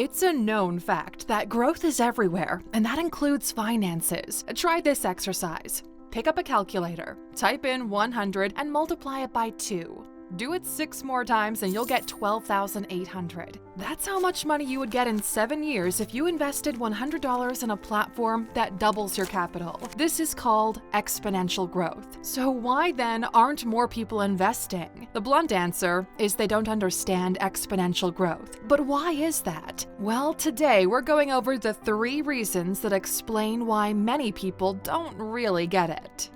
It's a known fact that growth is everywhere, and that includes finances. Try this exercise. Pick up a calculator, type in 100 and multiply it by 2. Do it 6 more times and you'll get 12,800. That's how much money you would get in 7 years if you invested $100 in a platform that doubles your capital. This is called exponential growth. So why then aren't more people investing? The blunt answer is they don't understand exponential growth. But why is that? Well, today we're going over the 3 reasons that explain why many people don't really get it.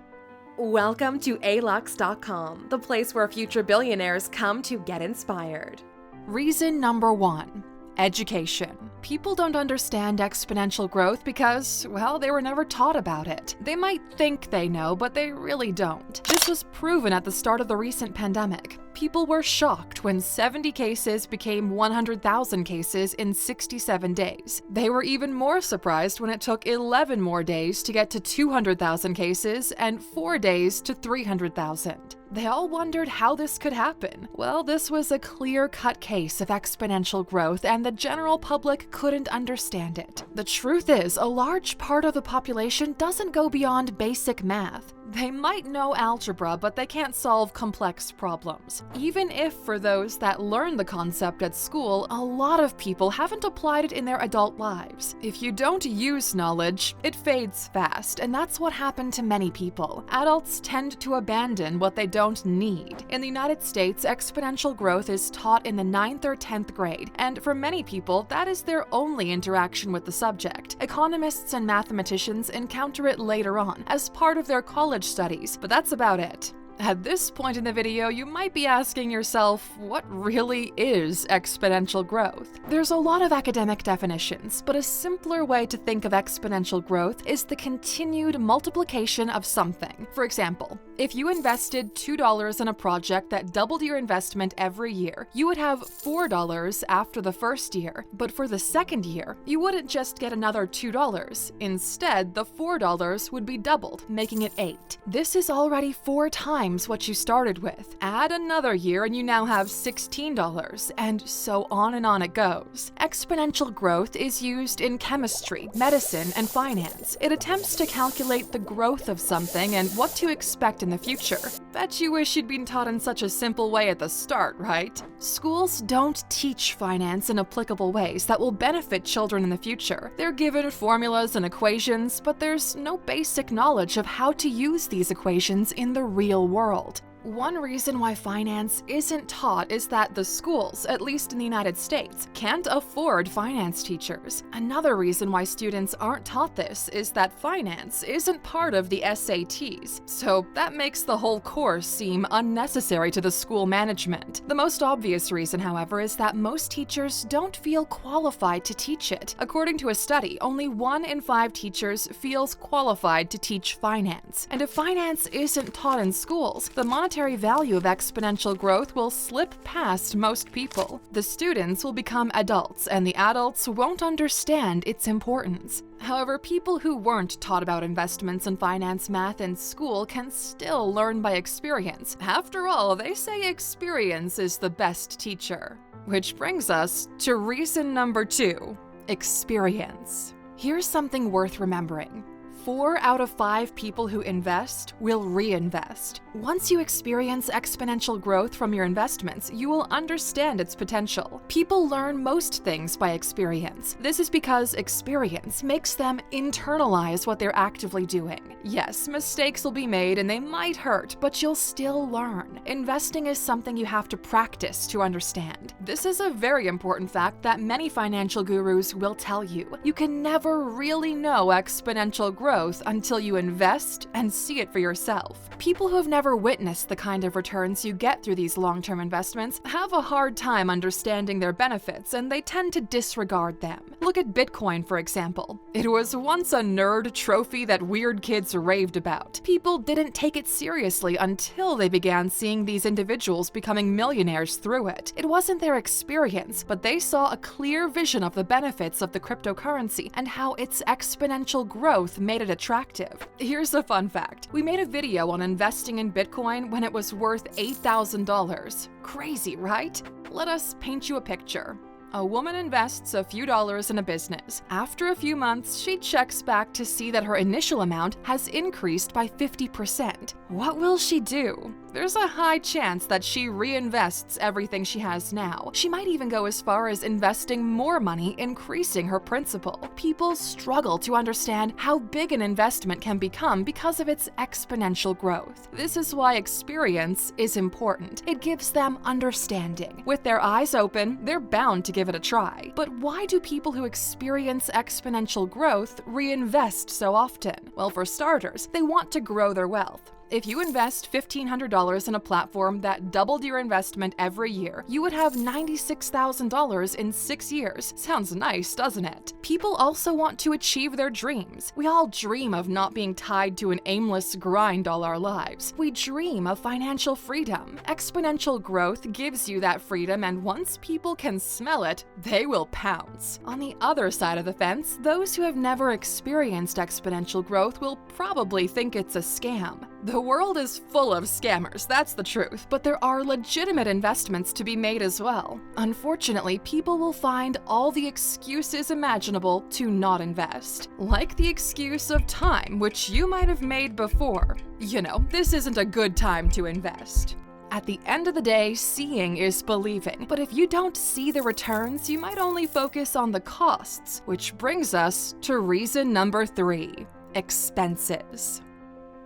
Welcome to Alux.com, the place where future billionaires come to get inspired. Reason number 1. Education. People don't understand exponential growth because, well, they were never taught about it. They might think they know, but they really don't. This was proven at the start of the recent pandemic. People were shocked when 70 cases became 100,000 cases in 67 days. They were even more surprised when it took 11 more days to get to 200,000 cases and 4 days to 300,000. They all wondered how this could happen. Well, this was a clear-cut case of exponential growth, and the general public couldn't understand it. The truth is, a large part of the population doesn't go beyond basic math. They might know algebra, but they can't solve complex problems. Even if for those that learn the concept at school, a lot of people haven't applied it in their adult lives. If you don't use knowledge, it fades fast, and that's what happened to many people. Adults tend to abandon what they don't need. In the United States, exponential growth is taught in the 9th or 10th grade, and for many people, that is their only interaction with the subject. Economists and mathematicians encounter it later on as part of their college studies, but that's about it. At this point in the video, you might be asking yourself, what really is exponential growth? There's a lot of academic definitions, but a simpler way to think of exponential growth is the continued multiplication of something. For example, if you invested $2 in a project that doubled your investment every year, you would have $4 after the first year. But for the second year, you wouldn't just get another $2. Instead, the $4 would be doubled, making it $8. This is already 4 times what you started with. Add another year and you now have $16, and so on it goes. Exponential growth is used in chemistry, medicine, and finance. It attempts to calculate the growth of something and what to expect in the future. Bet you wish you'd been taught in such a simple way at the start, right? Schools don't teach finance in applicable ways that will benefit children in the future. They're given formulas and equations, but there's no basic knowledge of how to use these equations in the real world. One reason why finance isn't taught is that the schools, at least in the United States, can't afford finance teachers. Another reason why students aren't taught this is that finance isn't part of the SATs, so that makes the whole course seem unnecessary to the school management. The most obvious reason, however, is that most teachers don't feel qualified to teach it. According to a study, only 1 in 5 teachers feels qualified to teach finance. And if finance isn't taught in schools, the monetary value of exponential growth will slip past most people. The students will become adults, and the adults won't understand its importance. However, people who weren't taught about investments and finance math in school can still learn by experience. After all, they say experience is the best teacher. Which brings us to reason number 2, experience. Here's something worth remembering. 4 out of 5 people who invest will reinvest. Once you experience exponential growth from your investments, you will understand its potential. People learn most things by experience. This is because experience makes them internalize what they're actively doing. Yes, mistakes will be made and they might hurt, but you'll still learn. Investing is something you have to practice to understand. This is a very important fact that many financial gurus will tell you. You can never really know exponential growth until you invest and see it for yourself. People who have never witnessed the kind of returns you get through these long-term investments have a hard time understanding their benefits, and they tend to disregard them. Look at Bitcoin, for example. It was once a nerd trophy that weird kids raved about. People didn't take it seriously until they began seeing these individuals becoming millionaires through it. It wasn't their experience, but they saw a clear vision of the benefits of the cryptocurrency and how its exponential growth made it attractive. Here's a fun fact. We made a video on investing in Bitcoin when it was worth $8,000. Crazy, right? Let us paint you a picture. A woman invests a few dollars in a business. After a few months, she checks back to see that her initial amount has increased by 50%. What will she do? There's a high chance that she reinvests everything she has now. She might even go as far as investing more money, increasing her principal. People struggle to understand how big an investment can become because of its exponential growth. This is why experience is important. It gives them understanding. With their eyes open, they're bound to give it a try. But why do people who experience exponential growth reinvest so often? Well, for starters, they want to grow their wealth. If you invest $1,500 in a platform that doubled your investment every year, you would have $96,000 in 6 years. Sounds nice, doesn't it? People also want to achieve their dreams. We all dream of not being tied to an aimless grind all our lives. We dream of financial freedom. Exponential growth gives you that freedom, and once people can smell it, they will pounce. On the other side of the fence, those who have never experienced exponential growth will probably think it's a scam. The world is full of scammers, that's the truth, but there are legitimate investments to be made as well. Unfortunately, people will find all the excuses imaginable to not invest. Like the excuse of time, which you might have made before. You know, this isn't a good time to invest. At the end of the day, seeing is believing, but if you don't see the returns, you might only focus on the costs, which brings us to reason number 3, expenses.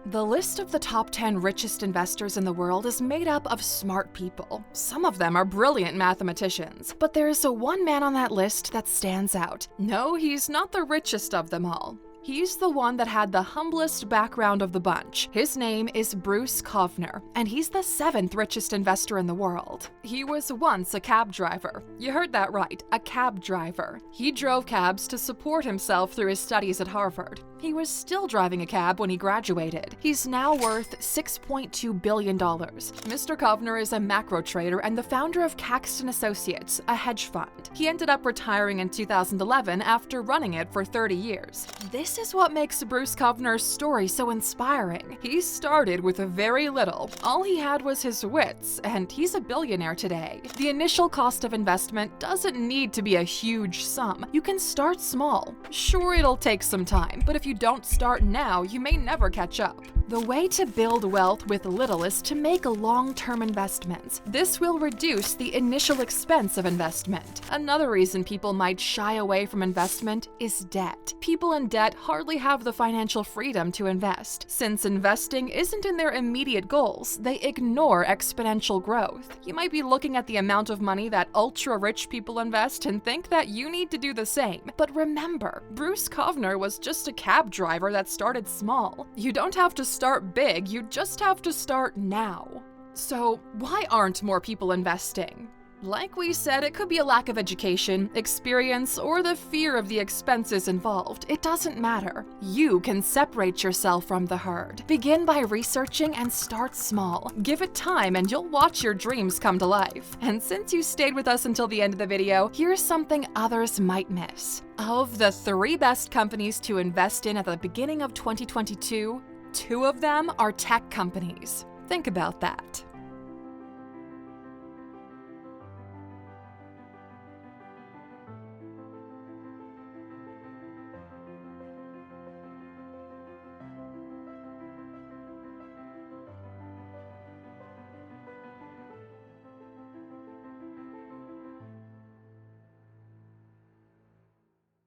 The list of the top 10 richest investors in the world is made up of smart people. Some of them are brilliant mathematicians, but there is one man on that list that stands out. No, he's not the richest of them all. He's the one that had the humblest background of the bunch. His name is Bruce Kovner, and he's the 7th richest investor in the world. He was once a cab driver. You heard that right, a cab driver. He drove cabs to support himself through his studies at Harvard. He was still driving a cab when he graduated. He's now worth $6.2 billion. Mr. Kovner is a macro trader and the founder of Caxton Associates, a hedge fund. He ended up retiring in 2011 after running it for 30 years. This is what makes Bruce Kovner's story so inspiring. He started with very little. All he had was his wits, and he's a billionaire today. The initial cost of investment doesn't need to be a huge sum. You can start small. Sure, it'll take some time, but if you don't start now, you may never catch up. The way to build wealth with little is to make long-term investments. This will reduce the initial expense of investment. Another reason people might shy away from investment is debt. People in debt hardly have the financial freedom to invest. Since investing isn't in their immediate goals, they ignore exponential growth. You might be looking at the amount of money that ultra-rich people invest and think that you need to do the same. But remember, Bruce Kovner was just a cab driver that started small. You don't have to start big, you just have to start now. So, why aren't more people investing? Like we said, it could be a lack of education, experience, or the fear of the expenses involved. It doesn't matter. You can separate yourself from the herd. Begin by researching and start small. Give it time and you'll watch your dreams come to life. And since you stayed with us until the end of the video, here's something others might miss. Of the 3 best companies to invest in at the beginning of 2022, 2 of them are tech companies. Think about that.